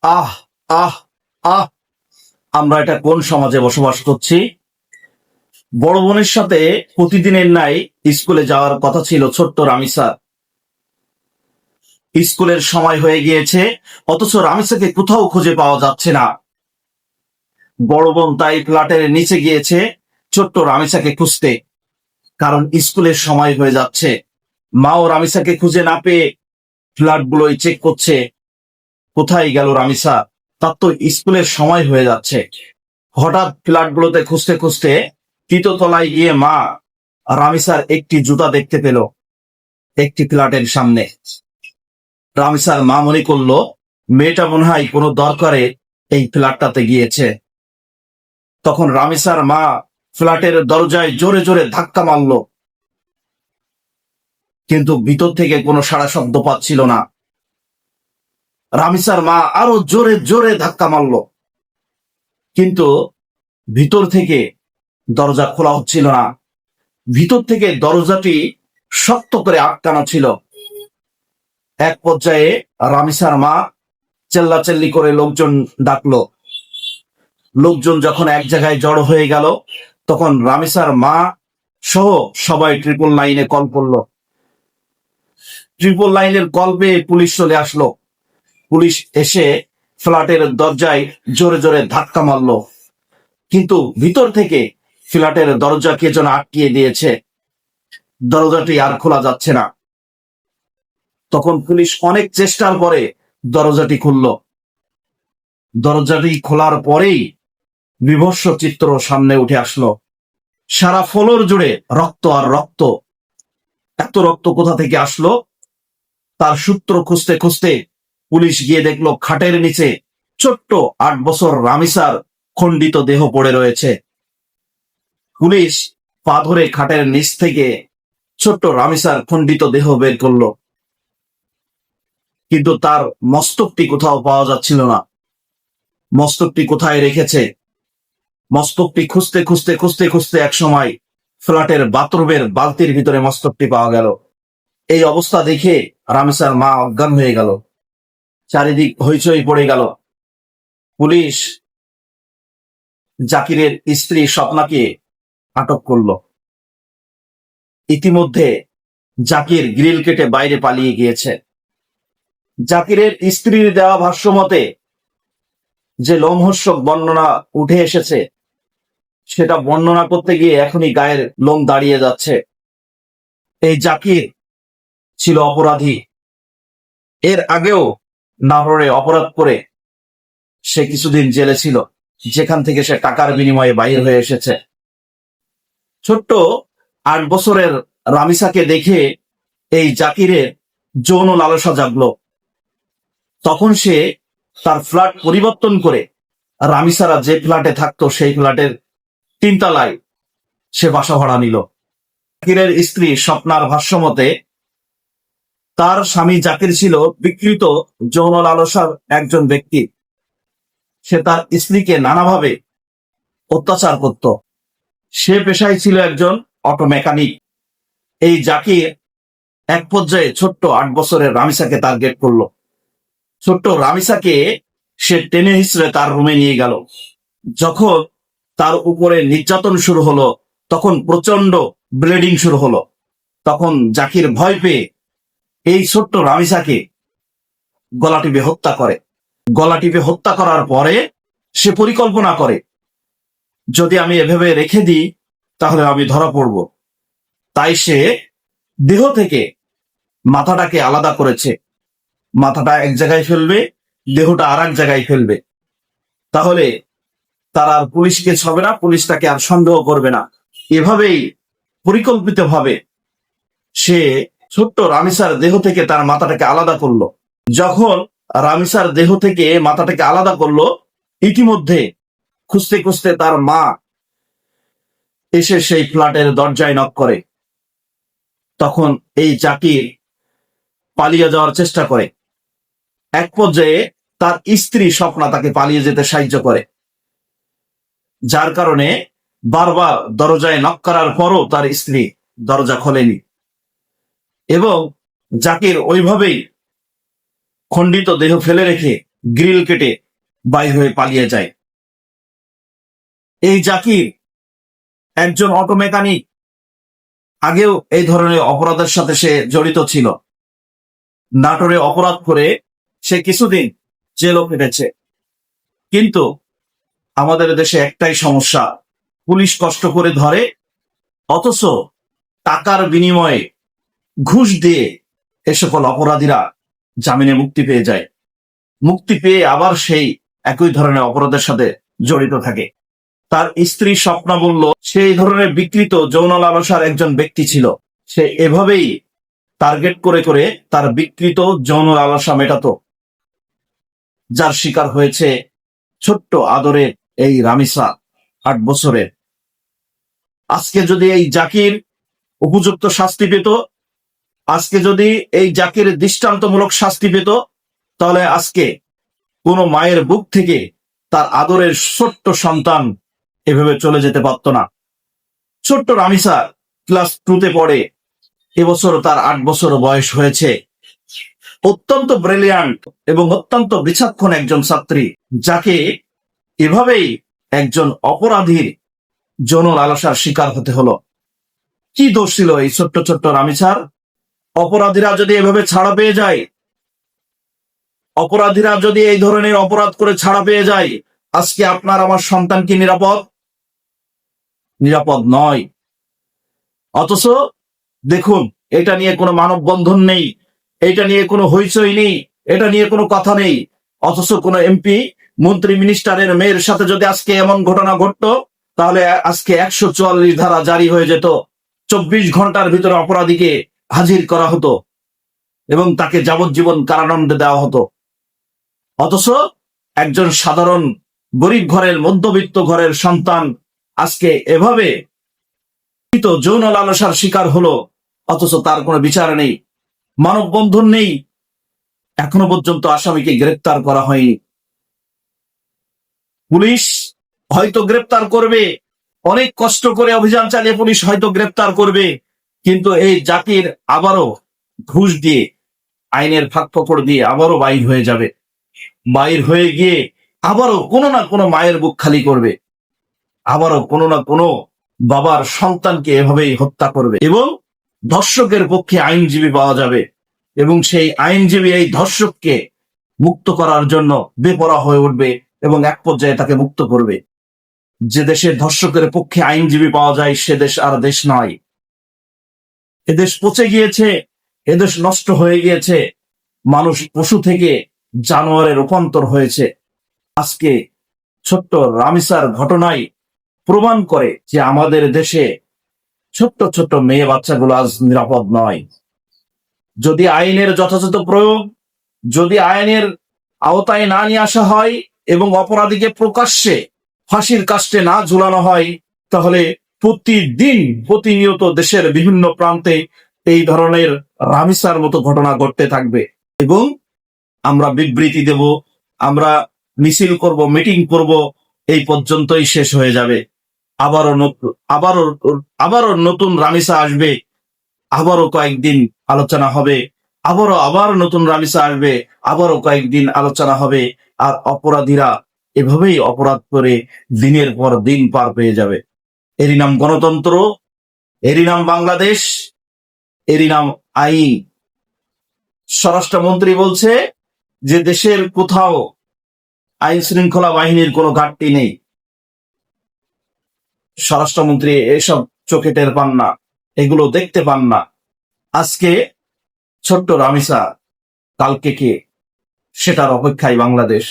আহ আহ আহ আমরা এটা কোন সমাজে বসবাস করছি? বড় বোনের সাথে প্রতিদিনের ন্যায় স্কুলে যাওয়ার কথা ছিল ছোট্ট রামিসার। স্কুলের সময় হয়ে গিয়েছে, অথচ রামিসাকে কোথাও খুঁজে পাওয়া যাচ্ছে না। বড় বোন তাই ফ্ল্যাটের নিচে গিয়েছে ছোট্ট রামিসাকে খুঁজতে, কারণ স্কুলের সময় হয়ে যাচ্ছে। মাও রামিসাকে খুঁজে না পেয়ে ফ্ল্যাটগুলোই চেক করছে, কোথায় গেল রামিসা, তার তো স্কুলের সময় হয়ে যাচ্ছে। হঠাৎ ফ্ল্যাটগুলোতে খুঁজতে খুঁজতে তৃতীয়তলায় গিয়ে মা রামিসার একটি জুতা দেখতে পেল একটি ফ্ল্যাটের সামনে। রামিসার মা মনে করলো মেয়েটা মনে হয় কোনো দরকারে এই ফ্ল্যাটটাতে গিয়েছে। তখন রামিসার মা ফ্ল্যাটের দরজায় জোরে জোরে ধাক্কা মারল, কিন্তু ভিতর থেকে কোনো সাড়া শব্দ পাচ্ছিল না। রামিসার মা আরো জোরে জোরে ধাক্কা মারল, কিন্তু ভিতর থেকে দরজা খোলা হচ্ছিল না। ভিতর থেকে দরজাটি শক্ত করে আটকানো ছিল। এক পর্যায়ে রামিসার মা চেল্লাচেল্লি করে লোকজন ডাকলো। লোকজন যখন এক জায়গায় জড়ো হয়ে গেল, তখন রামিসার মা সহ সবাই 999-এ কল করলো। 999-এর কল পেয়ে পুলিশ চলে আসলো। পুলিশ এসে ফ্ল্যাটের দরজায় জোরে জোরে ধাক্কা মারলো, কিন্তু ভিতর থেকে ফ্ল্যাটের দরজা কে যেন আটকিয়ে দিয়েছে। দরজাটি আর খোলা যাচ্ছে না। তখন পুলিশ অনেক চেষ্টার পরে দরজাটি খুলল। দরজাটি খোলার পরেই বিভৎস চিত্র সামনে উঠে আসলো। সারা ফ্লোর জুড়ে রক্ত আর রক্ত। এত রক্ত কোথা থেকে আসলো তার সূত্র খুঁজতে খুঁজতে পুলিশ গিয়ে দেখলো খাটের নিচে ছোট্ট 8 বছর রামিসার খণ্ডিত দেহ পড়ে রয়েছে। পুলিশ পা ধরে খাটের নিচ থেকে ছোট্ট রামিসার খণ্ডিত দেহ বের করলো, কিন্তু তার মস্তকটি কোথাও পাওয়া যাচ্ছিল না। মস্তকটি কোথায় রেখেছে? মস্তকটি খুঁজতে খুঁজতে খুঁজতে খুঁজতে এক সময় ফ্ল্যাটের বাথরুমের বালতির ভিতরে মস্তকটি পাওয়া গেল। এই অবস্থা দেখে রামিসার মা অজ্ঞান হয়ে গেল। চারিদিক হইচই পড়ে গেল। পুলিশ জাকিরের স্ত্রী স্বপ্নাকে আটক করলো। ইতিমধ্যে জাকির গ্রিল কেটে বাইরে পালিয়ে গিয়েছে। জাকিরের স্ত্রীর দেওয়া ভাষ্য মতে যে লোমহর্ষক বর্ণনা উঠে এসেছে, সেটা বর্ণনা করতে গিয়ে এখনই গায়ের লোম দাঁড়িয়ে যাচ্ছে। এই জাকির ছিল অপরাধী। এর আগেও নাটোরে অপরাধ করে সে কিছুদিন জেলে ছিল, যেখান থেকে সে টাকার বিনিময়ে বাইর হয়ে এসেছে। ছোট্ট 8 বছরের রামিসাকে দেখে এই জাকিরের যৌন লালসা জাগলো। তখন সে তার ফ্ল্যাট পরিবর্তন করে রামিসারা যে ফ্ল্যাটে থাকতো সেই ফ্ল্যাটের 3 তলায় সে বাসা ভাড়া নিল। জাকিরের স্ত্রী স্বপ্নার ভাষ্য মতে তার স্বামী জাকির ছিল বিকৃত যৌন লালসার একজন ব্যক্তি। সে তার স্ত্রীকে নানাভাবে অত্যাচার করত। সে পেশায় ছিল একজন অটো মেকানিক। এই জাকির এক পর্যায়ে ছোট্ট 8 বছরের রামিসাকে টার্গেট করলো। ছোট্ট রামিসাকে সে টেনে হিসড়ে তার রুমে নিয়ে গেল। যখন তার উপরে নির্যাতন শুরু হলো, তখন প্রচন্ড ব্লিডিং শুরু হলো। তখন জাকির ভয় পেয়ে এই ছোট্ট রামিসাকে গলা টিপে হত্যা করে। গলা টিপে হত্যা করার পরে সে পরিকল্পনা করে, যদি আমি এভাবে রেখে দিই তাহলে আমি ধরা পড়ব। তাই সে দেহ থেকে মাথাটাকে আলাদা করেছে। মাথাটা এক জায়গায় ফেলবে, দেহটা আর এক জায়গায় ফেলবে। তাহলে তার আর পুলিশ কেস হবে না, পুলিশ তাকে আর সন্দেহ করবে না। এভাবেই পরিকল্পিতভাবে সে ছোট্ট রামিসার দেহ থেকে তার মাথাটাকে আলাদা করলো। যখন রামিসার দেহ থেকে মাথাটাকে আলাদা করলো, ইতিমধ্যে খুঁজতে খুঁজতে তার মা এসে সেই ফ্ল্যাটের দরজায় নক করে। তখন এই জাকির পালিয়ে যাওয়ার চেষ্টা করে। এক পর্যায়ে তার স্ত্রী স্বপ্না তাকে পালিয়ে যেতে সাহায্য করে, যার কারণে বারবার দরজায় নক করার পরও তার স্ত্রী দরজা খোলেনি এবং জাকির ওইভাবেই খণ্ডিত দেহ ফেলে রেখে গ্রিল কেটে বাইর হয়ে পালিয়ে যায়। এই জাকির একজন অটো মেকানিক, আগেও এই ধরনের অপরাধের সাথে সে জড়িত ছিল। নাটোরে অপরাধ করে সে কিছুদিন জেলও কেটেছে। কিন্তু আমাদের দেশে একটাই সমস্যা, পুলিশ কষ্ট করে ধরে, অথচ টাকার বিনিময়ে ঘুষ দিয়ে এ সকল অপরাধীরা জামিনে মুক্তি পেয়ে যায়। মুক্তি পেয়ে আবার সেই একই ধরনের অপরাধের সাথে জড়িত থাকে। তার স্ত্রী স্বপ্না বলল, সেই ধরনের বিকৃত যৌন লালসার একজন ব্যক্তি ছিল। সে এভাবেই টার্গেট করে করে তার বিকৃত যৌন লালসা মেটাতো, যার শিকার হয়েছে ছোট্ট আদরের এই রামিসা, 8 বছরের। আজকে যদি এই জাকির উপযুক্ত শাস্তি পেত, আজকে যদি এই জাকির দৃষ্টান্তমূলক শাস্তি পেত, তাহলে আজকে কোনো মায়ের বুক থেকে তার আদরের ছোট্ট সন্তান এভাবে চলে যেতে পারত না। ছোট্ট রামিসা ক্লাস 2-তে পড়ে, এবছর তার 8 বছর বয়স হয়েছে। অত্যন্ত ব্রিলিয়ান্ট এবং অত্যন্ত বিচক্ষণ একজন ছাত্রী, যাকে এভাবেই একজন অপরাধীর যৌন লালসার শিকার হতে হলো। কি দোষ ছিল এই ছোট্ট ছোট্ট রামিসার? অপরাধীরা যদি এভাবে ছাড়া পেয়ে যায়, অপরাধীরা যদি এই ধরনের অপরাধ করে ছাড়া পেয়ে যায়, আজকে আপনার আমার সন্তান কি নিরাপদ? নিরাপদ নয়। অথচ দেখুন, এটা নিয়ে কোনো মানববন্ধন নেই, এটা নিয়ে কোনো হইচই নেই, এটা নিয়ে কোনো কথা নেই। অথচ কোনো এমপি, মন্ত্রী, মিনিস্টারের মেয়ের সাথে যদি আজকে এমন ঘটনা ঘটতো, তাহলে আজকে 144 ধারা জারি হয়ে যেত। 24 ঘন্টার ভিতরে অপরাধীকে হাজির করা হতো এবং তাকে যাবজ্জীবন কারাদণ্ড দেওয়া হতো। অথচ একজন সাধারণ গরিব ঘরের, মধ্যবিত্ত ঘরের সন্তান আজকে এভাবে যৌন লালসার শিকার হলো, অথচ তার কোনো বিচার নেই, মানববন্ধন নেই, এখনো পর্যন্ত আসামিকে গ্রেপ্তার করা হয়নি। পুলিশ হয়তো গ্রেপ্তার করবে, অনেক কষ্ট করে অভিযান চালিয়ে পুলিশ হয়তো গ্রেপ্তার করবে, কিন্তু এই জাকির আবারও ঘুষ দিয়ে, আইনের ফাঁক ফোকর দিয়ে আবারও বাইর হয়ে যাবে। বাইর হয়ে গিয়ে আবারও কোনো না কোনো মায়ের বুক খালি করবে, আবারও কোনো না কোনো বাবার সন্তানকে এভাবেই হত্যা করবে। এবং ধর্ষকের পক্ষে আইনজীবী পাওয়া যাবে, এবং সেই আইনজীবী এই ধর্ষককে মুক্ত করার জন্য বেপরোয়া হয়ে উঠবে এবং এক পর্যায়ে তাকে মুক্ত করবে। যে দেশের ধর্ষকের পক্ষে আইনজীবী পাওয়া যায়, সে দেশ আর দেশ নয়। এদেশ পচে গিয়েছে, এদেশ নষ্ট হয়ে গিয়েছে, মানুষ পশু থেকে জানোয়ারে রূপান্তর হয়েছে। আজকে ছোট্ট রামিসার ঘটনায় প্রমাণ করে যে আমাদের দেশে ছোট্ট ছোট্ট মেয়ে বাচ্চাগুলো আজ নিরাপদ নয়। যদি আইনের যথাযথ প্রয়োগ, যদি আইনের আওতায় না নিয়ে আসা হয় এবং অপরাধীকে প্রকাশ্যে ফাঁসির কাস্টে না ঝুলানো হয়, তাহলে প্রতিদিন প্রতিনিয়ত দেশের বিভিন্ন প্রান্তে এই ধরনের রামিসার মতো ঘটনা ঘটতে থাকবে। এবং আমরা বিবৃতি দেব, আমরা মিছিল করব, মিটিং করব, এই পর্যন্তই শেষ হয়ে যাবে। আবারও নতুন রামিসা আসবে, আবারও কয়েকদিন আলোচনা হবে, আবার নতুন রামিসা আসবে, আবারও কয়েকদিন আলোচনা হবে। আর অপরাধীরা এভাবেই অপরাধ করে দিনের পর দিন পার পেয়ে যাবে। এরই নাম গণতন্ত্র, এরই নাম বাংলাদেশ, এরই নাম আইন। স্বরাষ্ট্রমন্ত্রী বলছে যে দেশের কোথাও আইন শৃঙ্খলা বাহিনীর কোনো ঘাটতি নেই। স্বরাষ্ট্রমন্ত্রী এসব চোখে টের পান না, এগুলো দেখতে পান না। আজকে ছোট্ট রামিসা, কালকে কে, সেটার অপেক্ষায় বাংলাদেশ।